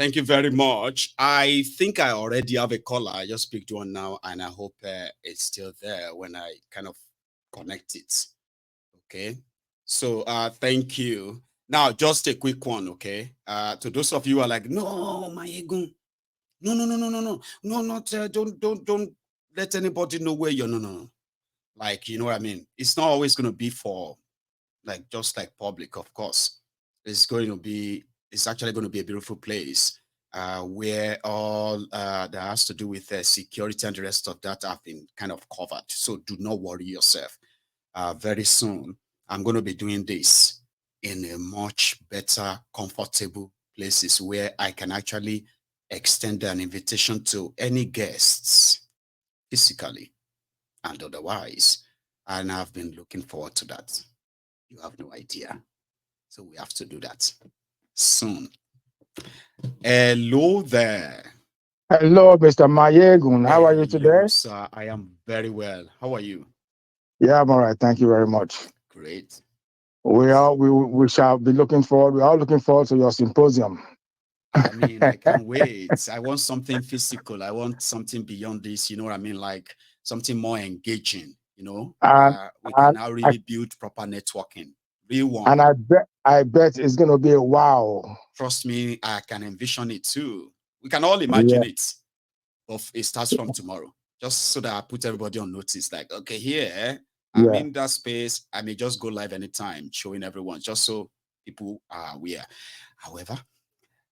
Thank you very much. I think I already have a caller. I just picked one now, and I hope it's still there when I kind of connect it. Okay. So thank you. Now, just a quick one, okay? To those of you who are like, no, my ego. No, not don't let anybody know where you're no. Like, you know what I mean? It's not always gonna be for like just like public, of course. It's actually going to be a beautiful place where all that has to do with security and the rest of that have been kind of covered. So do not worry yourself. Very soon, I'm going to be doing this in a much better, comfortable places where I can actually extend an invitation to any guests physically and otherwise. And I've been looking forward to that. You have no idea. So we have to do that soon. Hello there. Hello, Mr. Mayegun. How are you today? Sir, I am very well. How are you? Yeah, I'm all right. Thank you very much. Great. We shall be looking forward. We are looking forward to your symposium. I mean, I can't wait. I want something physical. I want something beyond this. You know what I mean? Like something more engaging. You know, we can now really build proper networking. Real one. And I bet it's going to be a wow. Trust me, I can envision it too. We can all imagine it. But it starts from tomorrow. Just so that I put everybody on notice. Like, okay, here, I'm in that space. I may just go live anytime, showing everyone, just so people are aware. However,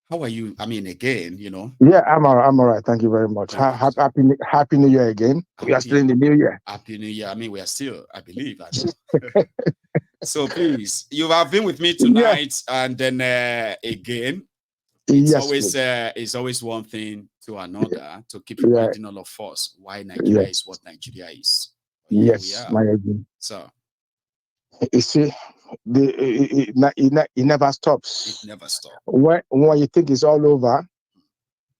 how are you? I mean, again, you know. Yeah, I'm all right. Thank you very much. Happy New Year again. We are still in the New Year. Happy New Year. I mean, we are still, I believe. I know. So please, you have been with me tonight, and then again, it's always one thing to another to keep reminding all of us why Nigeria is what Nigeria is. Yes, so you see, it never stops. It never stops. When you think it's all over,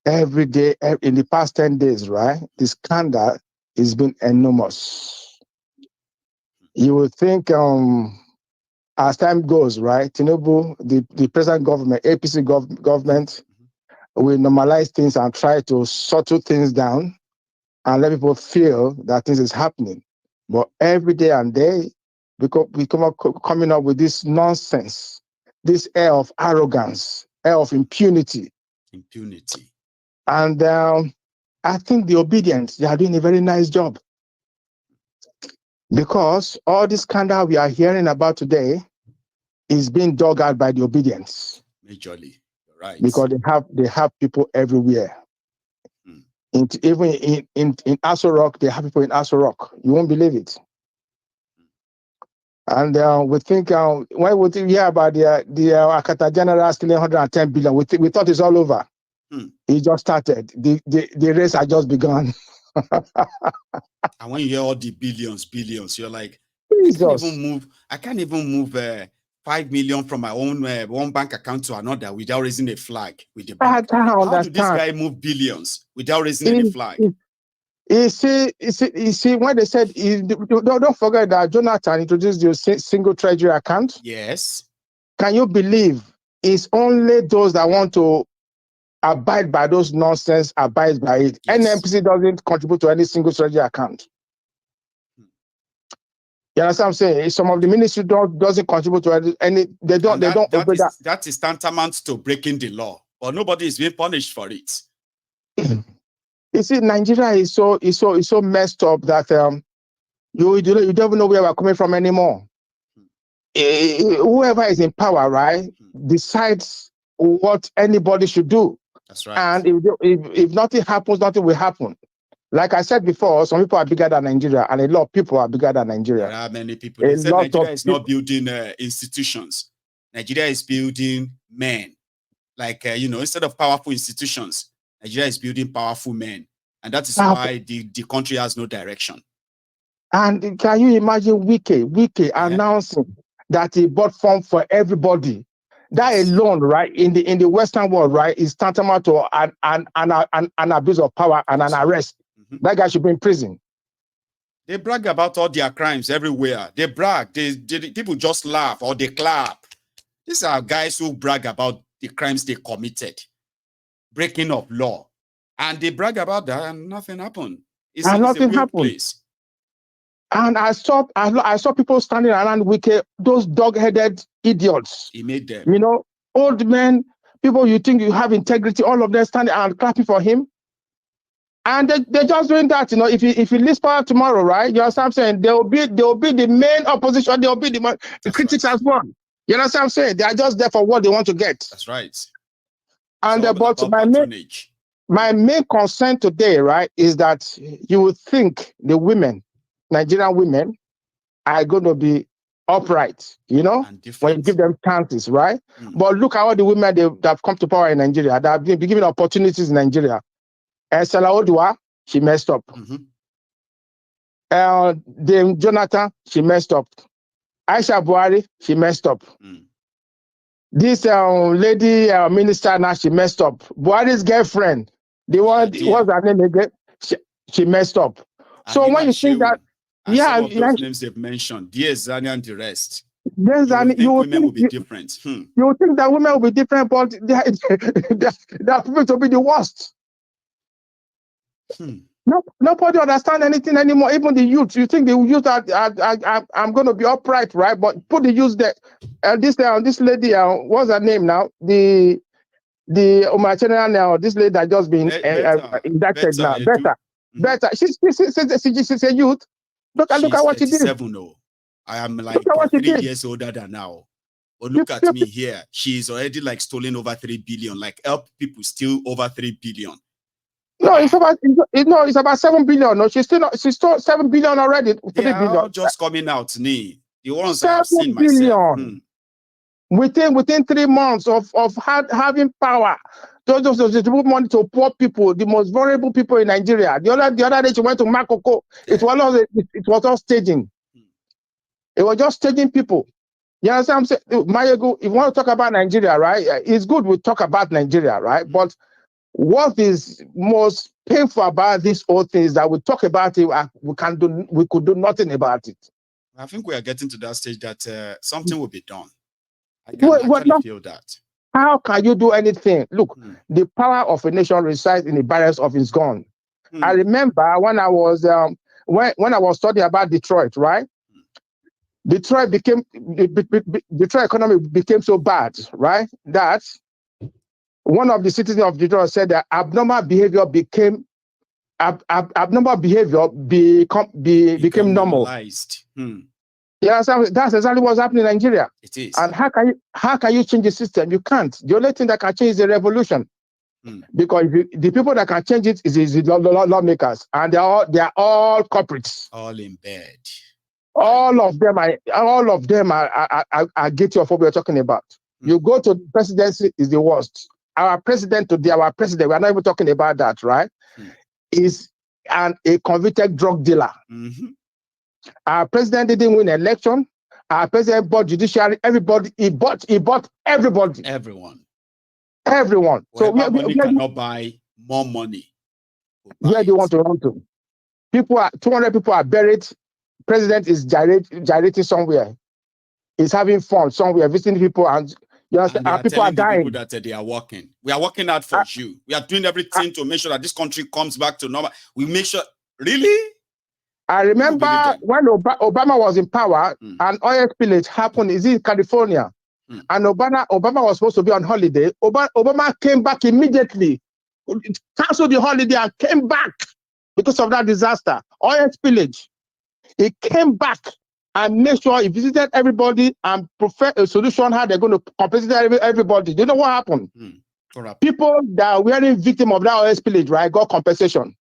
every day in the past 10 days, right? The scandal has been enormous. You would think as time goes, right? Tinubu, the present government, APC government, will normalize things and try to settle things down and let people feel that things is happening. But every day and day, we coming up with this nonsense, this air of arrogance, air of impunity. And I think the obedience, they are doing a very nice job. Because all this scandal we are hearing about today is being dug out by the obedience. Majorly, right. Because they have people everywhere. Even in Aso Rock, they have people in Aso Rock. You won't believe it. And we think when we hear about the Akata General stealing 110 billion, we thought it's all over. It just started. The race had just begun. And when you hear all the billions, you're like, I can't even move 5 million from my own one bank account to another without raising a flag with the bank. How do this guy move billions without raising any flag? You see, when they said, don't forget that Jonathan introduced the single treasury account. Yes. Can you believe it's only those that want to abide by those nonsense, abide by it. Yes. NNPC doesn't contribute to any single treasury account. You understand what I'm saying? Some of the ministry doesn't contribute to any. They don't obey that. That is tantamount to breaking the law, but nobody is being punished for it. You see, Nigeria is so messed up that you don't even know where we're coming from anymore. Whoever is in power, right, decides what anybody should do. That's right. And if nothing happens, nothing will happen. Like I said before, some people are bigger than Nigeria, and a lot of people are bigger than Nigeria. There are many people. They said Nigeria is not building institutions. Nigeria is building men. Like, instead of powerful institutions, Nigeria is building powerful men. And that is why the country has no direction. And can you imagine Wike announcing that he bought farm for everybody? That alone, right, in the Western world, right, is tantamount to an abuse of power and an arrest. That guy should be in prison. They brag about all their crimes everywhere. They brag. People just laugh or they clap. These are guys who brag about the crimes they committed. breaking of law. And they brag about that and nothing happened. It's And a nothing weird happened. place. And I saw people standing around Wike, those dog-headed idiots. He made them. You know, old men, people you think you have integrity, all of them standing and clapping for him. And they're just doing that, you know. If he leaves power tomorrow, right? You understand what I'm saying? They'll be the main opposition, they'll be the critics as well. You know what I'm saying? They are just there for what they want to get. That's right. And but my main concern today, right, is that you would think the women, Nigerian women, are going to be upright, you know, when you give them chances, right? But look at all the women that have come to power in Nigeria, that have been given opportunities in Nigeria. Stella Odua, she messed up. Dame Jonathan, she messed up. Aisha Buhari, she messed up. This lady minister now, she messed up. Buhari's girlfriend, the one, what's her name again? She messed up. So when you think that, some of those names they've mentioned, Zani and the rest, you would think women will be different. You would think that women will be different, but they are proven to be the worst. No, nobody understand anything anymore. Even the youth. You think the youth I'm going to be upright, right? But put the youth there. This lady, what's her name now? The General now. This lady that just been inducted now. Better. She's a youth. Look at what she did. No. I am like 3 years older than now. But look at me here. She's already like stolen over 3 billion. Like help people steal over 3 billion. No, it's about 7 billion. No, she's stole 7 billion already. 3 billion. Just coming out, the ones I've seen myself. Within 3 months of having power, those distribute money to poor people, the most vulnerable people in Nigeria. The other day she went to Makoko. It was all staging. It was just staging people. You understand what I'm saying? Mayego, if you want to talk about Nigeria, right? It's good we talk about Nigeria, right? But what is most painful about this whole thing is that we talk about it, we could do nothing about it. I think we are getting to that stage that something will be done. I can actually feel that. How can you do anything? Look, the power of a nation resides in the barriers of its gun. I remember when I was when I was studying about Detroit, right? Detroit economy became so bad, right? That one of the citizens of Detroit said that abnormal behavior became became normal. Yeah, that's exactly what's happening in Nigeria. It is. And how can you change the system? You can't. The only thing that can change is a revolution. Because the people that can change it is the lawmakers, and they are all corporates. All in bed. All of them are guilty of what we're talking about. You go to the presidency, is the worst. Our president today, we're not even talking about that, right? Is a convicted drug dealer. Our president didn't win an election. Our president bought judiciary. Everybody, he bought everybody. Everyone. So money cannot buy more money. Where do you want to run to? 200 people are buried. President is gyrating somewhere. He's having fun somewhere, visiting people, and people are dying. People that they are working. We are working hard for you. We are doing everything to make sure that this country comes back to normal. We make sure. Really? I remember when Obama was in power, an oil spillage happened. Is in California, and Obama was supposed to be on holiday. Obama came back immediately, canceled the holiday, and came back because of that disaster. Oil spillage. He came back and made sure he visited everybody and prepared a solution how they're going to compensate everybody. Do you know what happened? People that were victims of that oil spillage, right, got compensation.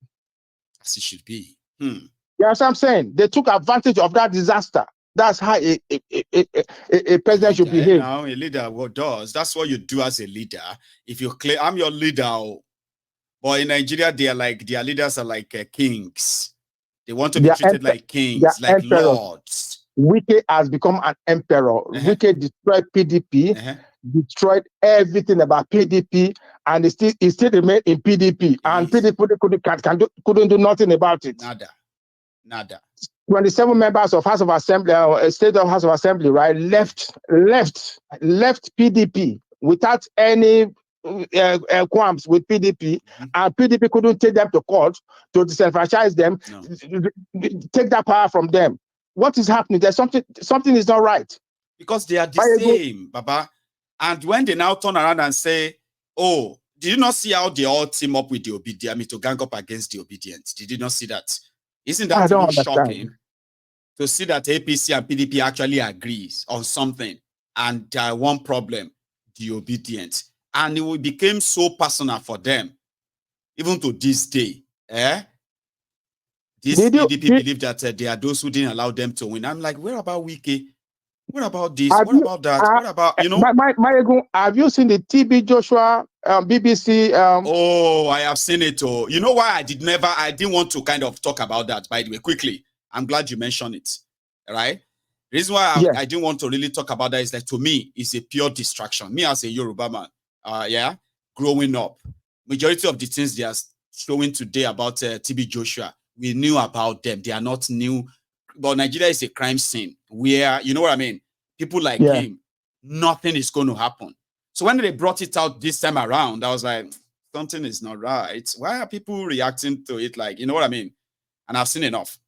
As it should be. You know what I'm saying? They took advantage of that disaster. That's how a president should behave. Now, a leader what does, that's what you do as a leader. If you claim, I'm your leader, but in Nigeria, their leaders are like kings. They want to be treated like kings, like lords. Wike has become an emperor. Wike destroyed PDP, destroyed everything about PDP, and he still remained in PDP. And PDP couldn't do nothing about it. Nada. 27 members of House of Assembly, State of House of Assembly, right, left PDP without any qualms with PDP, and PDP couldn't take them to court to disenfranchise them, take that power from them. What is happening? There's something is not right. Because they are the same, Baba. And when they now turn around and say, oh, did you not see how they all team up with the obedient, I mean, to gang up against the obedient? Did you not see that? Isn't that even shocking to see that APC and PDP actually agrees on something and one problem, the obedient, and it became so personal for them, even to this day. This PDP believe that they are those who didn't allow them to win. I'm like, where about Wike? What about this? What about that? What about, you know? Have you seen the TB Joshua BBC? Oh, I have seen it. Oh, you know why I didn't want to kind of talk about that, by the way, quickly. I'm glad you mentioned it. Right? The reason why I didn't want to really talk about that is that to me, it's a pure distraction. Me as a Yoruba man, growing up, majority of the things they are showing today about TB Joshua, we knew about them. They are not new. But Nigeria is a crime scene where, you know what I mean? People like him, nothing is going to happen. So when they brought it out this time around, I was like, something is not right. Why are people reacting to it like, you know what I mean? And I've seen enough.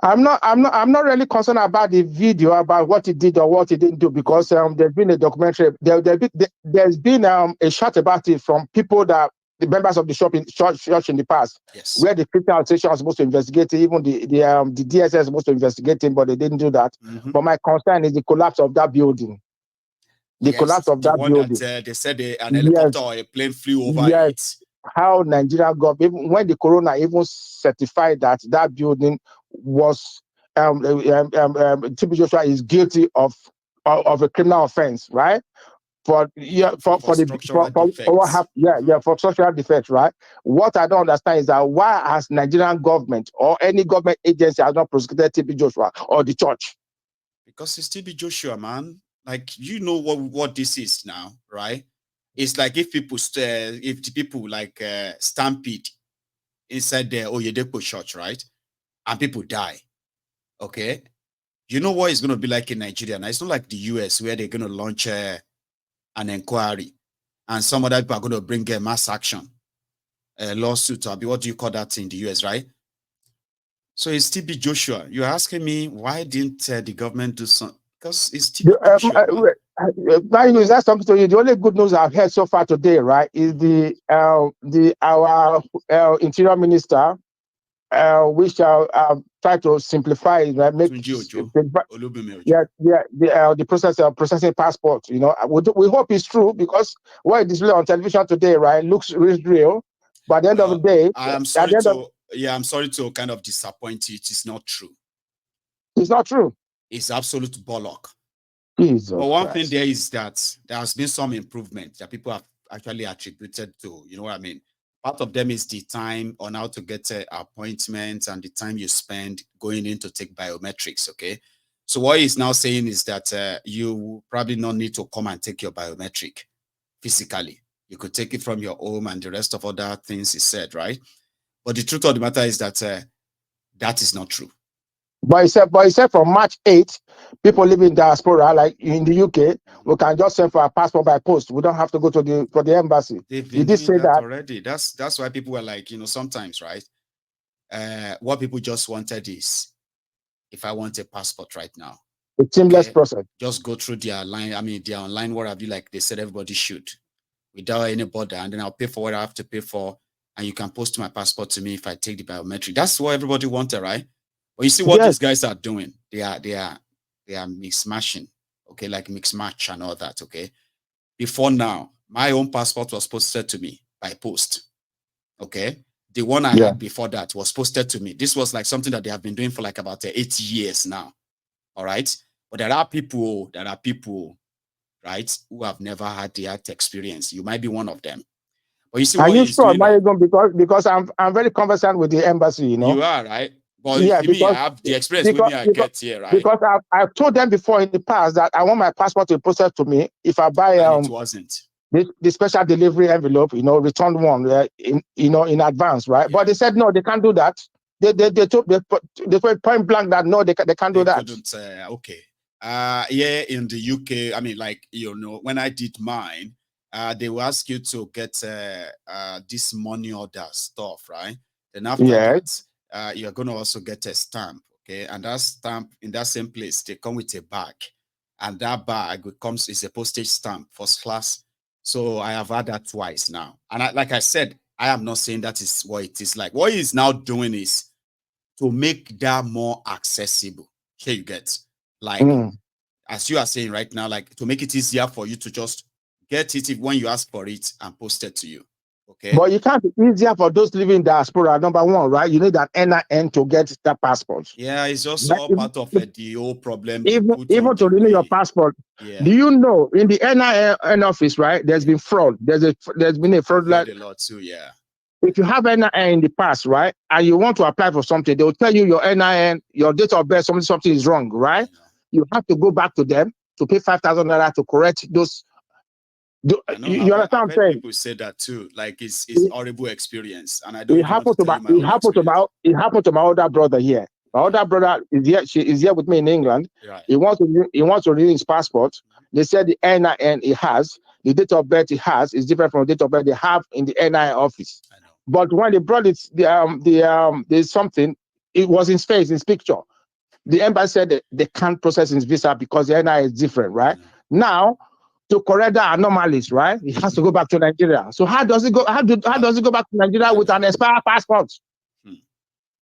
I'm not really concerned about the video about what he did or what he didn't do, because there's been a documentary. There's been a shot about it from people that the members of the church in the past, where the Christian Association was supposed to investigate it, even the DSS was supposed to investigate it, but they didn't do that. But my concern is the collapse of that building. The collapse of that building. That, they said an helicopter or a plane flew over it. How Nigeria got, even when the corona even certified that building was TB Joshua is guilty of a criminal offense, right? For structural defects, right? What I don't understand is that why has Nigerian government or any government agency has not prosecuted TB Joshua or the church? Because it's TB Joshua, man. Like, you know what this is now, right? It's like if the people like stampede inside the Oyedepo church, right? And people die. Okay. You know what it's going to be like in Nigeria? Now, it's not like the US where they're going to launch an inquiry and some other people are going to bring a mass action, a lawsuit, or what do you call that in the US, right? So it's TB Joshua. You're asking me why didn't the government do something? Because it's TB Joshua. That's something to you. The only good news I've heard so far today, right, is our interior minister, we shall try to simplify it, right? Make the process of processing passport. You know, we hope it's true, because what it is on television today, right, looks real. But at the end of the day, I'm sorry to kind of disappoint you. It is not true. It's not true. It's absolute bollock. Jesus but one thing there is that there has been some improvement that people have actually attributed to, you know what I mean? Part of them is the time on how to get appointments and the time you spend going in to take biometrics, okay? So what he's now saying is that you probably not need to come and take your biometric physically. You could take it from your home and the rest of other things he said, right? But the truth of the matter is that that is not true. But he said from March 8th, people living in diaspora, like in the UK, we can just send for a passport by post. We don't have to go to the embassy. They've been doing that already. That's why people were like, you know, sometimes, right? What people just wanted is, if I want a passport right now, a seamless process. Just go through their line. I mean, their online, what have you, like they said everybody should, without any bother, and then I'll pay for what I have to pay for, and you can post my passport to me if I take the biometric. That's what everybody wanted, right? But you see what these guys are doing. They are mix-matching, okay, like mix-match and all that, okay? Before now, my own passport was posted to me by post, okay? The one I had before that was posted to me. This was like something that they have been doing for like about 8 years now, all right? But there are people, right, who have never had that experience. You might be one of them. But you see what he's doing. Because I'm very conversant with the embassy, you know. You are, right? But me, I have the experience with me I get here, right? Because I've told them before in the past that I want my passport to be processed to me if I buy it wasn't. The special delivery envelope, you know, return one in advance, right? Yeah. But they said no, they can't do that. They put point blank that no, they can't do that. Okay. Yeah, in the UK, I mean, like, you know, when I did mine, they will ask you to get this money order stuff, right? Then after Yes. that, you're going to also get a stamp, okay? And that stamp in that same place, they come with a bag, and that bag is a postage stamp, first class. So I have had that twice now, and like I said, I am not saying that is what it is like. What he's now doing is to make that more accessible. Here you get, like, as you are saying right now, like to make it easier for you to just get it when you ask for it and post it to you. Okay. But it can't be easier for those living in diaspora, number one, right? You need an NIN to get that passport. Yeah, it's just all part of the whole problem. Even to renew your passport. Yeah. Do you know in the NIN office, right? There's been fraud. There's been a fraud. I've heard a lot too, yeah. If you have NIN in the past, right, and you want to apply for something, they'll tell you your NIN, your date of birth, something is wrong, right? You have to go back to them to pay 5,000 naira to correct those. You understand what I'm saying? People say that too. Like it's horrible experience, and I It don't. happened to my older brother here. My older brother is here. She is here with me in England. Right. He wants to renew his passport. They said the NIN he has, the date of birth he has is different from the date of birth they have in the NIN office. I know. But when they brought it, there's something. It was his face, his picture. The embassy said that they can't process his visa because the NIN is different, right? Now, to correct the anomalies, right? He has to go back to Nigeria. So how does he go? How does he go back to Nigeria with an expired passport?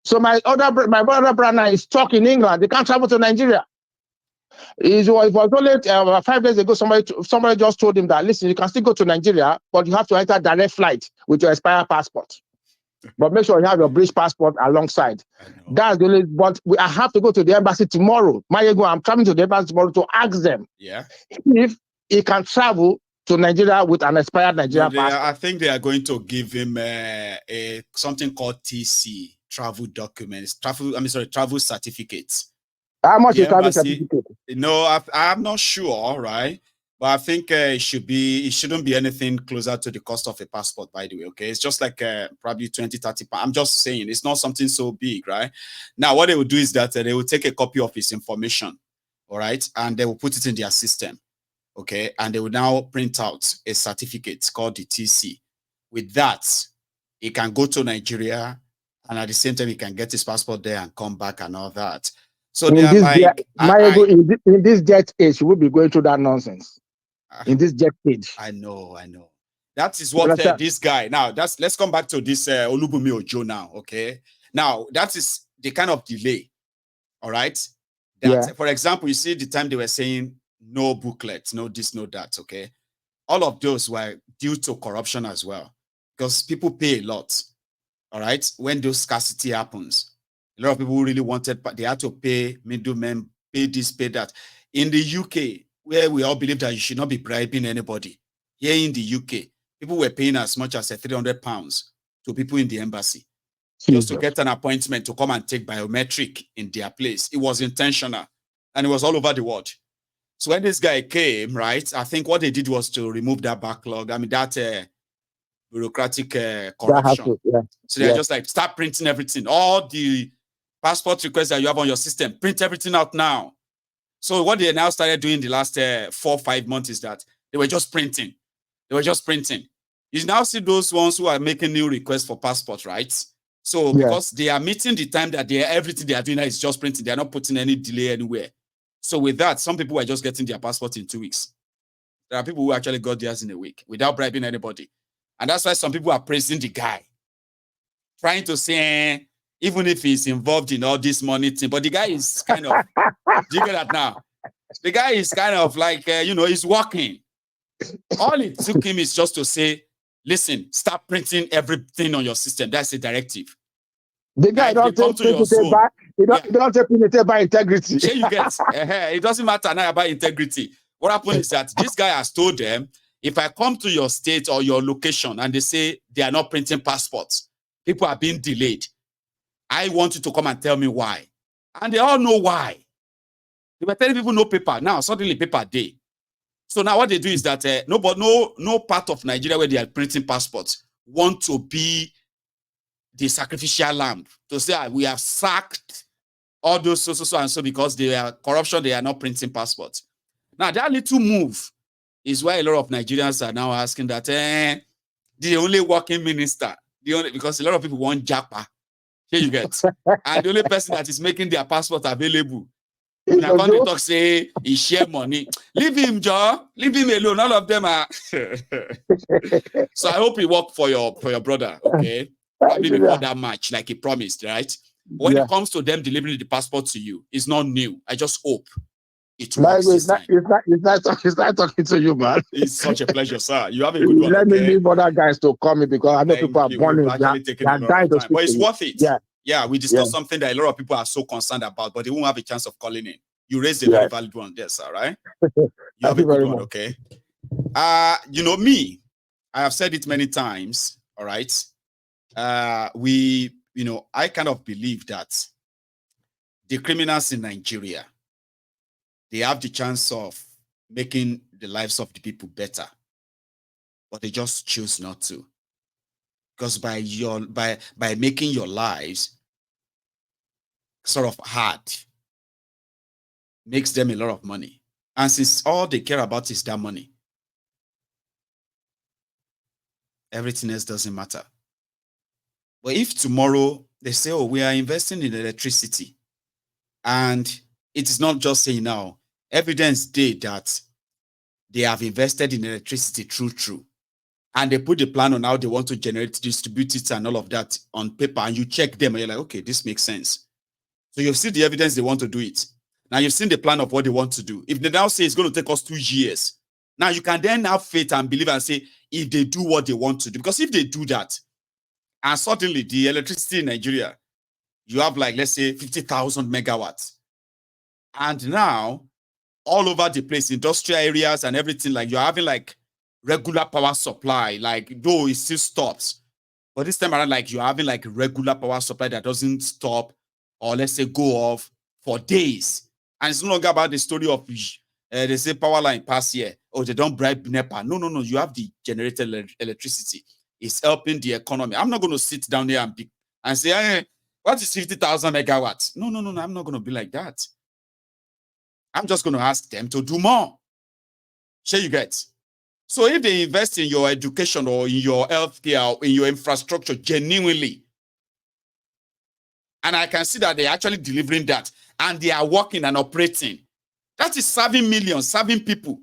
So my brother brother is stuck in England. They can't travel to Nigeria. It was only 5 days ago. Somebody just told him that, listen, you can still go to Nigeria, but you have to enter direct flight with your expired passport. But make sure you have your British passport alongside. That's the only. But I have to go to the embassy tomorrow. I'm traveling to the embassy tomorrow to ask them if he can travel to Nigeria with an expired Nigerian passport. I think they are going to give him something called TC, travel documents, travel certificates. How much is travel certificate? No, I'm not sure, right? But I think it shouldn't be anything closer to the cost of a passport, by the way, okay? It's just like probably 20, 30 pounds. I'm just saying, it's not something so big, right? Now, what they will do is that they will take a copy of his information, all right? And they will put it in their system, okay? And they will now print out a certificate called the TC. With that, he can go to Nigeria, and at the same time, he can get his passport there and come back and all that. So they are like... in this jet age, we'll be going through that nonsense. In this jet age. I know. That is what this guy... Now, let's come back to this Olubunmi Ojo now, okay? Now, that is the kind of delay, all right? For example, you see the time they were saying no booklet, no this, no that, okay? All of those were due to corruption as well, because people pay a lot, all right? When those scarcity happens, a lot of people really wanted, but they had to pay middlemen, pay this, pay that. In the UK, where we all believe that you should not be bribing anybody, here in the UK, people were paying as much as £300 to people in the embassy just to get an appointment to come and take biometric in their place. It was intentional, and it was all over the world. So when this guy came, right, I think what they did was to remove that backlog. I mean, that bureaucratic corruption. So they're just like, start printing everything. All the passport requests that you have on your system, print everything out now. So what they now started doing the last 4 or 5 months is that they were just printing. You now see those ones who are making new requests for passports, right? So because they are meeting the time that everything they are doing is just printing, they are not putting any delay anywhere. So with that, some people are just getting their passport in 2 weeks. There are people who actually got theirs in a week without bribing anybody. And that's why some people are praising the guy, trying to say, even if he's involved in all this money thing, but the guy is kind of, do you get that now? The guy is kind of like, he's working. All it took him is just to say, listen, start printing everything on your system. That's a directive. The guy don't take it by integrity. You get, it doesn't matter now about integrity. What happened is that this guy has told them, if I come to your state or your location and they say they are not printing passports, people are being delayed, I want you to come and tell me why. And they all know why. They were telling people no paper. Now, suddenly paper day. So now what they do is that no part of Nigeria where they are printing passports want to be the sacrificial lamb to say we have sacked all those so and so because they are corruption, they are not printing passports. Now that little move Is why a lot of Nigerians are now asking that the only working minister, because a lot of people want japa. Here you get. And the only person that is making their passport available. When I come to talk, say he share money. Leave him, Joe. Leave him alone. All of them are. So I hope he work for your brother, okay? Probably before that match, like he promised, right? When it comes to them delivering the passport to you, it's not new. I just hope it works this time. It's not talking to you, man. It's such a pleasure, sir. You have a good one. Let me leave other guys to call me because I know people are burning. But it's worth it. Yeah, we discussed something that a lot of people are so concerned about, but they won't have a chance of calling in. You raised a very valid one there, sir, right? You have a good one, okay? You know me, I have said it many times, all right? I kind of believe that the criminals in Nigeria, they have the chance of making the lives of the people better, but they just choose not to. Because by making your lives sort of hard, makes them a lot of money. And since all they care about is that money, everything else doesn't matter. But if tomorrow they say, oh, we are investing in electricity, and it is not just saying now, evidence did that they have invested in electricity true, and they put the plan on how they want to generate, distribute it, and all of that on paper, and you check them, and you're like, okay, this makes sense. So you've seen the evidence they want to do it. Now you've seen the plan of what they want to do. If they now say it's going to take us 2 years, now you can then have faith and believe and say, if they do what they want to do, because if they do that, and suddenly the electricity in Nigeria, you have like, let's say 50,000 megawatts. And now all over the place, industrial areas and everything, like you're having like regular power supply, like though it still stops. But this time around, like you're having like regular power supply that doesn't stop or let's say go off for days. And it's no longer about the story of they say power line pass here, or they don't bribe NEPA. No. You have the generated electricity. It's helping the economy. I'm not going to sit down there and say, hey, what is 50,000 megawatts? No. I'm not going to be like that. I'm just going to ask them to do more. Sure, you get. So if they invest in your education or in your healthcare or in your infrastructure genuinely, and I can see that they're actually delivering that, and they are working and operating, that is serving millions, serving people.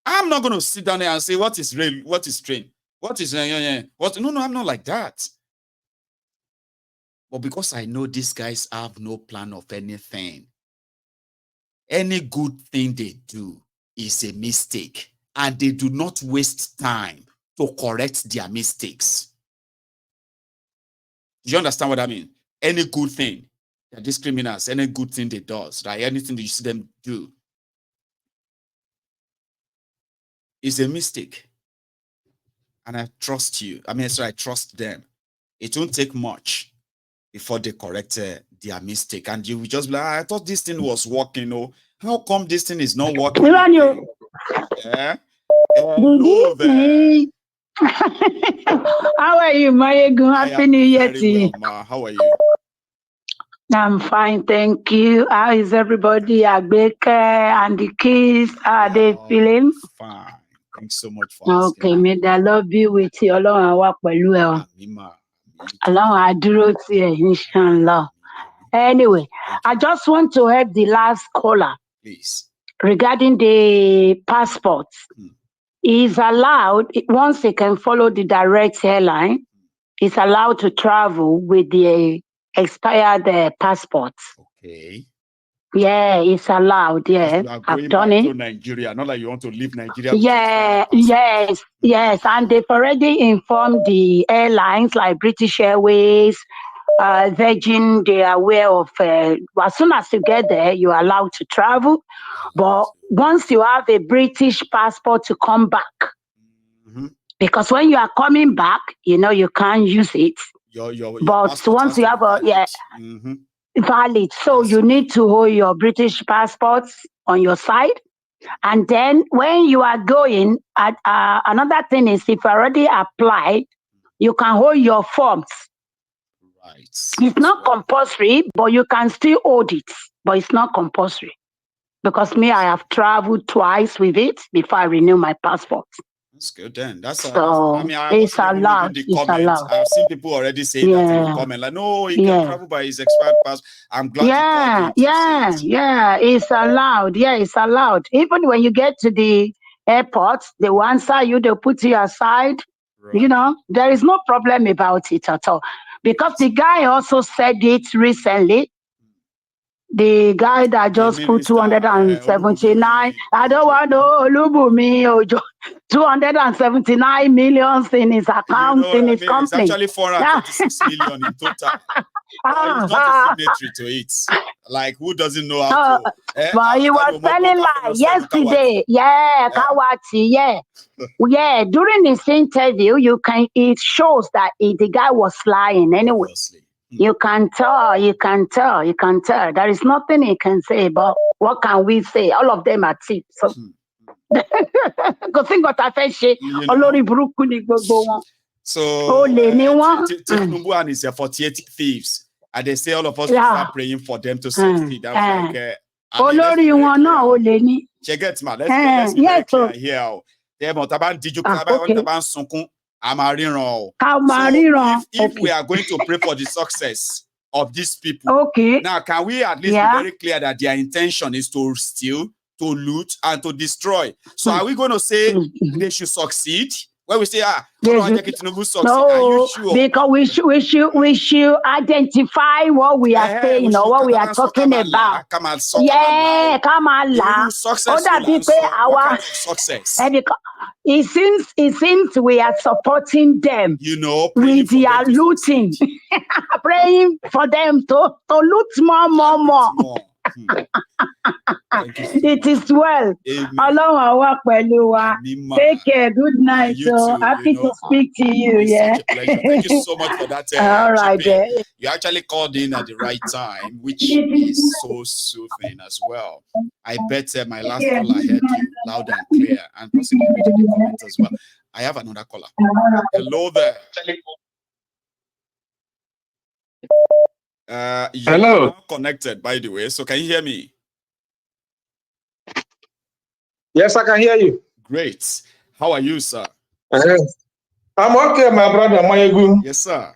I'm not going to sit down there and say, what is real, what is train, what is, what? No, I'm not like that. But because I know these guys have no plan of anything, any good thing they do is a mistake, and they do not waste time to correct their mistakes. Do you understand what I mean? Any good thing that these criminals, any good thing they do, right? Anything that you see them do is a mistake. And I trust you. I trust them. It won't take much before they correct their mistake. And you will just be like, I thought this thing was working. Oh, how come this thing is not working? Yeah. Hello there. How are you, Mayegun? Happy New Year to you. Ma. How are you? I'm fine, thank you. How is everybody? Agbeke and the kids, how are they feeling? Fine. Thanks so much for asking. Okay, may the Lord be with you. Ọlọ́run á wà pẹ̀lú ẹ o. Ọlọ́run á dúró tì ẹ́, inshallah. Anyway, I just want to help the last caller. Please. Regarding the passports. He's allowed, once he can follow the direct airline, he's allowed to travel with the expired passports. Okay. Yeah, it's allowed. Yeah, I've done it. To Nigeria, not like you want to leave Nigeria. Yeah, yes, and they've already informed the airlines like British Airways, Virgin. They are aware of. As soon as you get there, you're allowed to travel. But once you have a British passport to come back, because when you are coming back, you can't use it. But once you have valid, so you need to hold your British passports on your side. And then when you are going, another thing is if you already applied, you can hold your forms. Right. It's not compulsory, but you can still hold it. But it's not compulsory. because me, I have traveled twice with it before I renew my passport. That's good then. That's So I mean, I it's wasn't even allowed. reading the It's comments. allowed. I've seen people already say that in the comment, like, no, he can travel by his expired pass. I'm glad you called in to say it. Yeah, it's allowed. Yeah, it's allowed. Even when you get to the airport, they will answer you, they'll put you aside. Right. You know, there is no problem about it at all. Because the guy also said it recently. The guy that just put 279, I don't want to Olubumi Ojo, 279 million in his account, in his company. It's actually 436 million in total. He's not a signatory to it. Like, who doesn't know how to? But he was telling like yesterday, Kawati, yeah. During his interview, it shows that the guy was lying anyway. Obviously. You can tell. There is nothing he can say, but what can we say? All of them are cheap. So, so Tinubu and his 48 thieves, and they say all of us start praying for them to succeed. I'm like, she gets mad. Let's be very clear here. If we are going to pray for the success of these people, now can we at least be very clear that their intention is to steal, to loot, and to destroy? So are we going to say they should succeed? When we say, Tinubu succeed, are you sure? Because we should identify what we are saying or what we are talking about. Come on, success. It seems we are supporting them. With their looting, praying for them to loot more. It is well. Take care. Good night. So happy to speak to you. Yeah. Thank you so much for that. All right. You actually called in at the right time, which is so soothing as well. I bet my last caller heard you loud and clear, and possibly reading the comments as well. I have another caller. Hello there. Hello. Now connected, by the way. So can you hear me? Yes, I can hear you. Great. How are you, sir? I'm okay, my brother Mayegu. Yes, sir.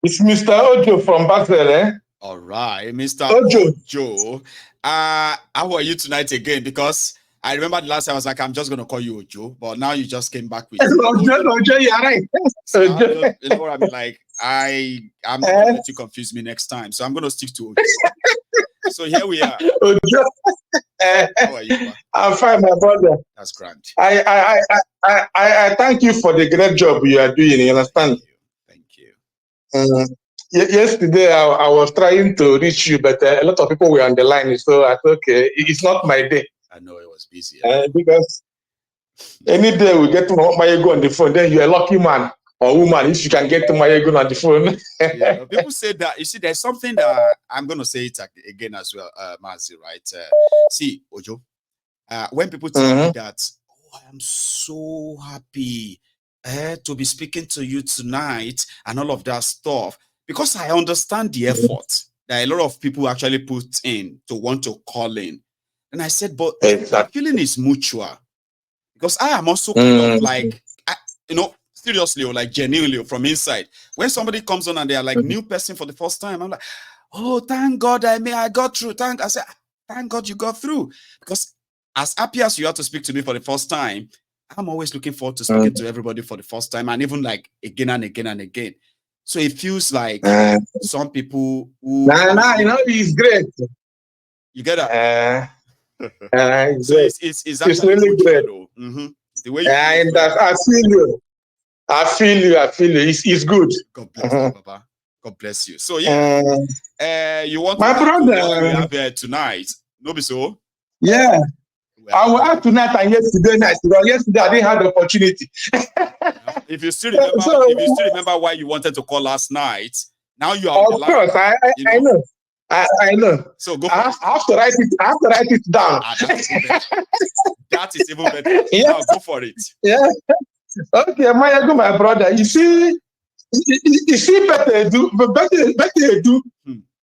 It's Mr. Ojo from Basel, eh? All right, Mr. Ojo. How are you tonight again? Because I remember the last time I was like, I'm just going to call you Ojo, but now you just came back with Ojo, you're right. So you know what I mean? Like, I'm not going to let you confuse me next time. So I'm going to stick to Ojo. So here we are. Ojo. How are you, man? I'm fine, my brother. That's grand. I thank you for the great job you are doing. You understand? Thank you. Yesterday, I was trying to reach you, but a lot of people were on the line. So I thought, okay, it's not my day. I know it was busy. Because any day we get to Mayego on the phone, then you're a lucky man or woman if you can get to Mayego on the phone. Yeah, people say that. You see, there's something that I'm going to say it again as well, Mazi, right? See, Ojo, when people tell me that, oh, I am so happy to be speaking to you tonight and all of that stuff, because I understand the effort that a lot of people actually put in to want to call in. And I said, but the feeling is mutual, because I am also kind of like, seriously, or like genuinely from inside. When somebody comes on and they are like new person for the first time, I'm like, oh, thank God I got through. I said, thank God you got through. Because as happy as you have to speak to me for the first time, I'm always looking forward to speaking to everybody for the first time, and even like again and again and again. So it feels like some people who it's great. You get that? So it's actually really great. The way you I feel you. It's good. God bless you, Baba. God bless you. So yeah, you want my brother we have here tonight? No, be so. Yeah, I will add tonight and yesterday night. Yesterday I didn't have the opportunity. If you still remember why you wanted to call last night, now you are. Of course, I know. I know. So go. I have to write it down. That is even better. Yeah. Now go for it. Yeah. Okay, Mayego, my brother. You see, better do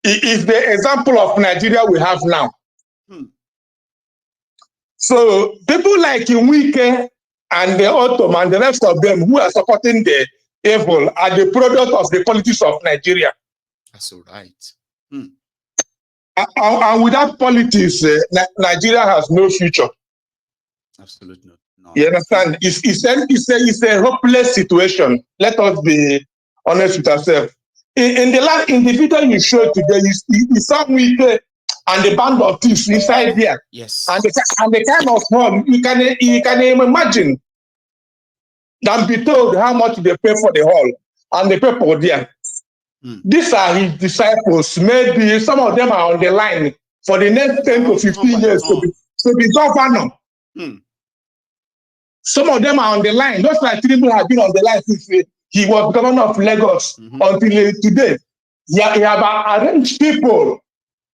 is the example of Nigeria we have now. So people like Wike and the Ottoman and the rest of them who are supporting the evil are the product of the politics of Nigeria. That's all right. And without politics, Nigeria has no future. Absolutely not. You understand? It's a hopeless situation. Let us be honest with ourselves. In the video you showed today, you saw Wike and the band of thieves inside there. Yes. And the kind of hall you can imagine. Than be told how much they pay for the hall and the people there. These are his disciples. Maybe some of them are on the line for the next 10 to 15 years to be governor. Some of them are on the line. Just like Tinubu has been on the line since he was governor of Lagos until today. He have arranged people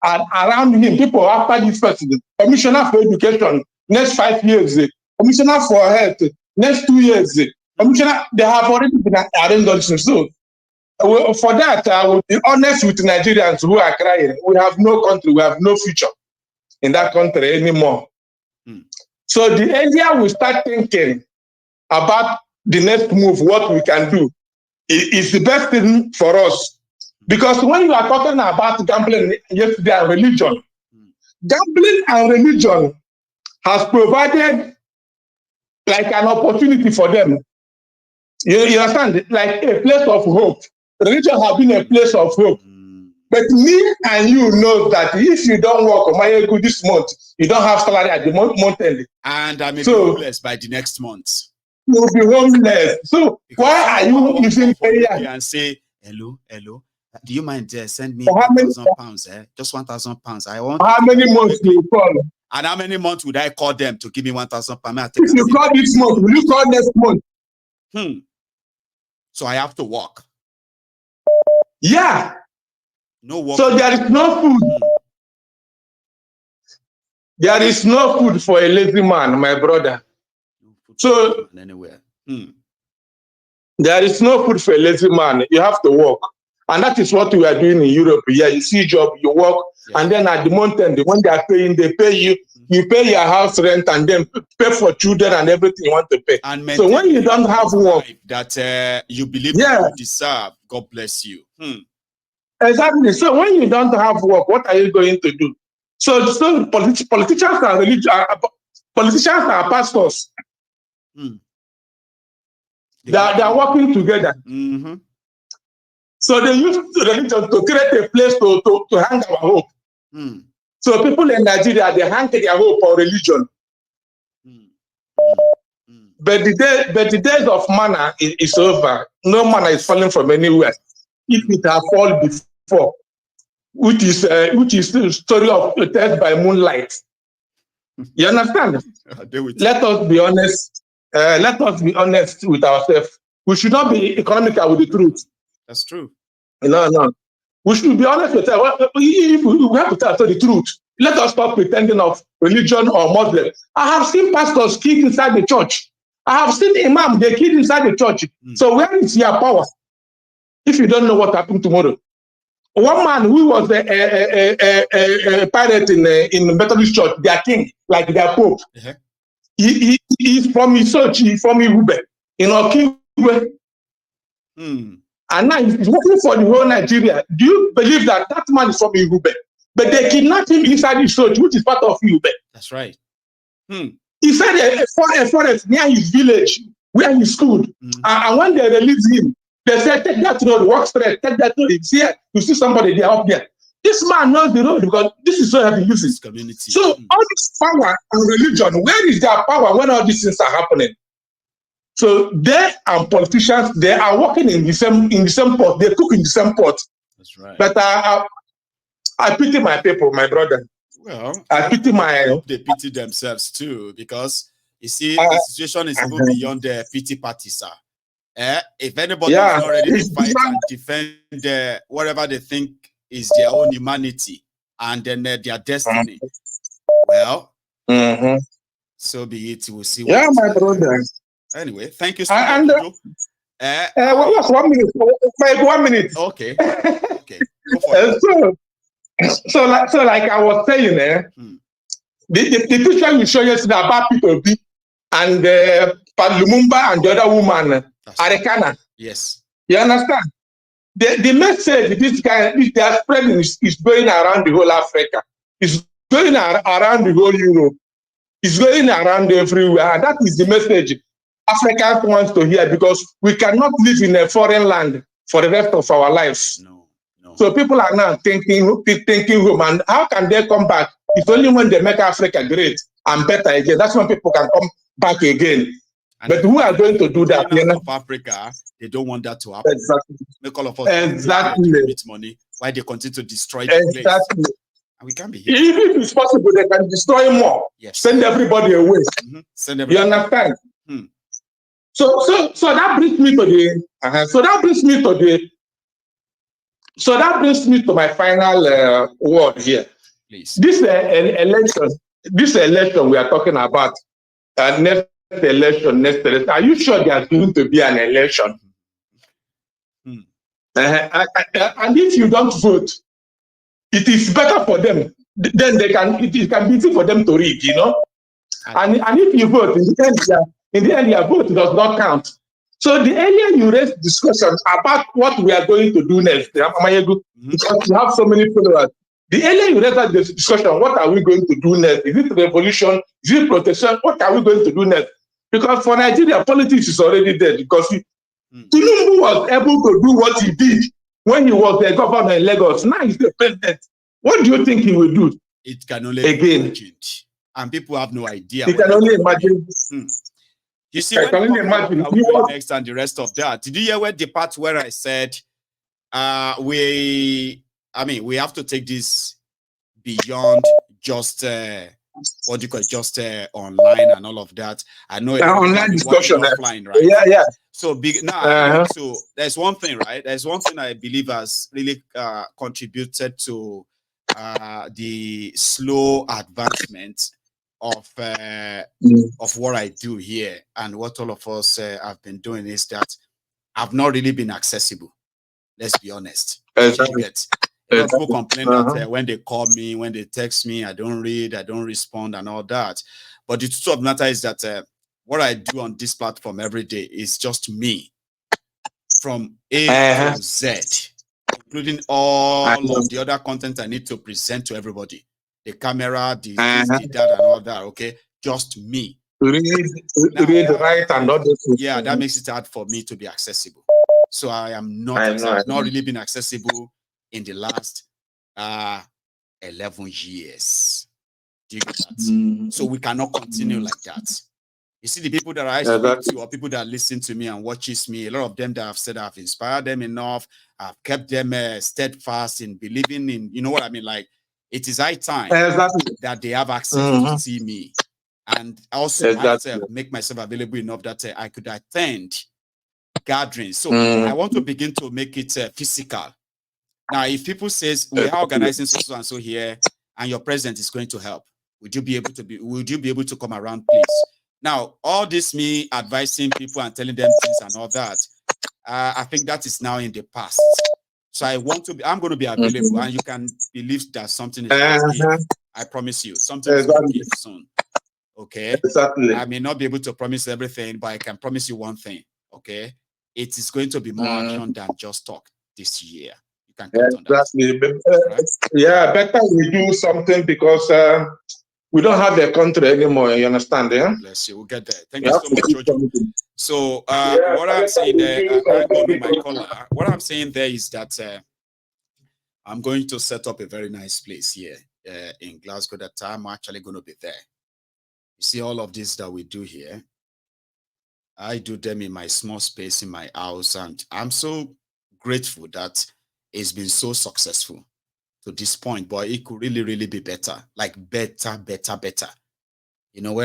around him, people after this president. Commissioner for Education, next 5 years. Commissioner for Health, next 2 years. Commissioner, they have already been arranged. So, for that, I will be honest with Nigerians who are crying. We have no country, we have no future in that country anymore. So the earlier we start thinking about the next move, what we can do, is the best thing for us. Because when you are talking about gambling yesterday and religion, gambling and religion has provided like an opportunity for them. You understand? Like a place of hope. Religion has been a place of hope. But me and you know that if you don't work on my this month, you don't have salary at the month end. And I may be homeless by the next month. You'll be homeless. So because why are you using prayer and say, hello, do you mind send me £1,000? Just £1,000. I want. How many months do you call? And how many months would I call them to give me £1,000? If you call this month, will you call next month? So I have to work. Yeah. No work. So there is no food. There is no food for a lazy man, my brother. So anywhere. There is no food for a lazy man. You have to work. And that is what we are doing in Europe. Yeah, you see job, you work, and then at the month end, when they are paying, they pay you. You pay your house rent and then pay for children and everything you want to pay. And so when you don't have work that you believe you deserve, God bless you. Exactly. So when you don't have work, what are you going to do? So politicians are politicians are pastors. They are working together. So they use religion to create a place to hang our hope. So people in Nigeria, they hang their hope on religion. But the days of manna is over. No manna is falling from anywhere. If it has fallen before, which is the story of the test by moonlight. You understand? Let us be honest. Let us be honest with ourselves. We should not be economical with the truth. That's true. No. We should be honest with ourselves. If we have to tell the truth, let us stop pretending of religion or Muslim. I have seen pastors killed inside the church. I have seen imam, they killed inside the church. So where is your power? If you don't know what happened tomorrow. One man who was a pirate in Methodist Church, their king, like their pope, he's from his church, he's from Irube, in Okigwe. And now he's working for the whole Nigeria. Do you believe that man is from Irube? But they kidnapped him inside his church, which is part of Irube. That's right. He said a forest near his village, where he schooled. And when they released him, they said, take that road, walk straight, take that road. It's here. You see somebody there up there. This man knows the road because this is so heavy using. Community. So all this power and religion, where is their power when all these things are happening? So they and politicians, they are working in the same pot. They cook in the same pot. That's right. But I pity my people, my brother. Well, I pity I hope they pity themselves too, because you see, the situation is even beyond the pity party, sir. If anybody is not ready to fight and defend whatever they think is their own humanity and then their destiny, well, so be it. We'll see. Yeah, my brother. Anyway, thank you so much. What was 1 minute? 1 minute. Okay. Okay. Go for it. So like I was saying, The picture you showed yesterday about people and Lumumba and the other woman, Arekana. Yes. You understand? The message this they are spreading is going around the whole Africa. It's going around the whole Europe. It's going around everywhere. And that is the message Africans want to hear, because we cannot live in a foreign land for the rest of our lives. No. So people are now thinking home, and how can they come back? It's only when they make Africa great and better again. That's when people can come back again. And but who are going to do that? Of Africa, they don't want that to happen. Exactly. Make all of us exactly money while they continue to destroy the exactly. place. And we can't be here. If it's possible, they can destroy more. Yes. Send everybody away. Send everybody. You understand? So that brings me to the. So that brings me to my final word here. Please. This election we are talking about, next election. Are you sure there's going to be an election? And if you don't vote, it is better for them. Then it can be easy for them to read, you know. And if you vote, in the end, your vote does not count. So the earlier you raise discussions about what we are going to do next, because you have so many followers, the earlier you raise that discussion, what are we going to do next? Is it revolution? Is it protection? What are we going to do next? Because for Nigeria, politics is already dead. Because Tinubu was able to do what he did when he was the governor in Lagos. Now he's the president. What do you think he will do? It can only be imagined. And people have no idea. You can only imagine. You see, I can only imagine next and the rest of that. Did you hear where the part where I said we have to take this beyond just what do you call it, just online and all of that. I know online discussion offline, right? Yeah. So now, so there's one thing, right? There's one thing I believe has really contributed to the slow advancement of what I do here, and what all of us have been doing, is that I've not really been accessible. Let's be honest. Exactly. People complain that when they call me, when they text me, I don't read, I don't respond, and all that. But the truth of the matter is that what I do on this platform every day is just me, from A to Z, including all of the other content I need to present to everybody. The camera, the that, and all that. Okay, just me. Read, write, and all those things. Yeah, that makes it hard for me to be accessible. So I am not. I've not really been accessible in the last 11 years. Do you get that? So we cannot continue like that. You see, the people that I speak to, or people that listen to me and watches me, a lot of them that I've said I've inspired them enough, I've kept them steadfast in believing in, you know what I mean? Like, it is high time that they have access to see me. And also myself, make myself available enough that I could attend gatherings. So I want to begin to make it physical. Now, if people says we are organizing so and so here, and your president is going to help, would you be able to come around, please? Now, all this me advising people and telling them things and all that, I think that is now in the past. So I'm going to be available, and you can believe that something is going to give. I promise you, something is going to give soon. Okay? Exactly. I may not be able to promise everything, but I can promise you one thing. Okay? It is going to be more action than just talk this year. You can count on that. Right? Yeah, better we do something, because we don't have the country anymore. You understand? Yeah? Bless you. We'll get there. Thank you so much, Jojo. So what I'm saying there, what I'm saying there is that I'm going to set up a very nice place here in Glasgow that I'm actually going to be there. You see all of this that we do here, I do them in my small space in my house, and I'm so grateful that it's been so successful to this point, but it could really, really be better, like better. You know, where